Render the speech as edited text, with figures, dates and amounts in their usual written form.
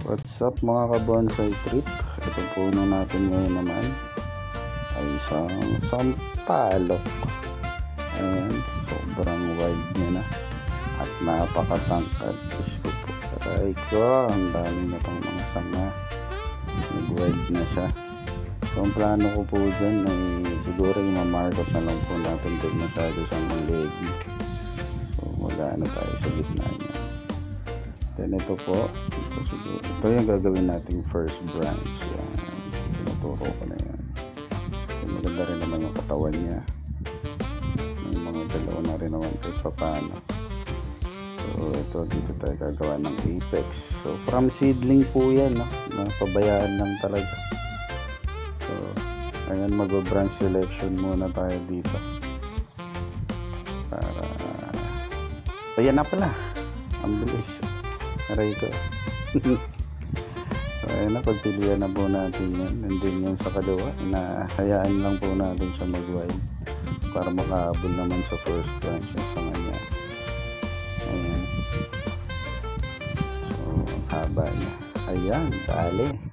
What's up mga ka-bonsai trip? Ito puno natin ngayon naman ay isang sampalok. Ayan, sobrang wild niya na at napakatangkad. Diyos ko po, aray ko, ang dami na pang mga sanga. Nag-wild na siya. So ang plano ko po dyan ay siguro ima-markup na lang po natin dahil masyado siyang leggy. So magano tayo sa gitna niya. Then ito po, ito yung gagawin nating first branch. Yan, tinuturo ko na yan. So, maganda rin naman yung katawan niya. May mga dalawa na rin naman kahit paano. So ito, dito tayo gagawa ng apex. So from seedling po yan, no? Napabayaan lang talaga. So ayan, mag-branch selection muna tayo dito. Para ayan na pala, ang bilis. Aray ko. So ayun na, pagpilihan na po natin yan. And then yan sa kaliwa, hayaan lang po natin siya mag-wild para makahabol naman sa first branch yung sanga niya. Ayan. So haba niya. Ayan, dali.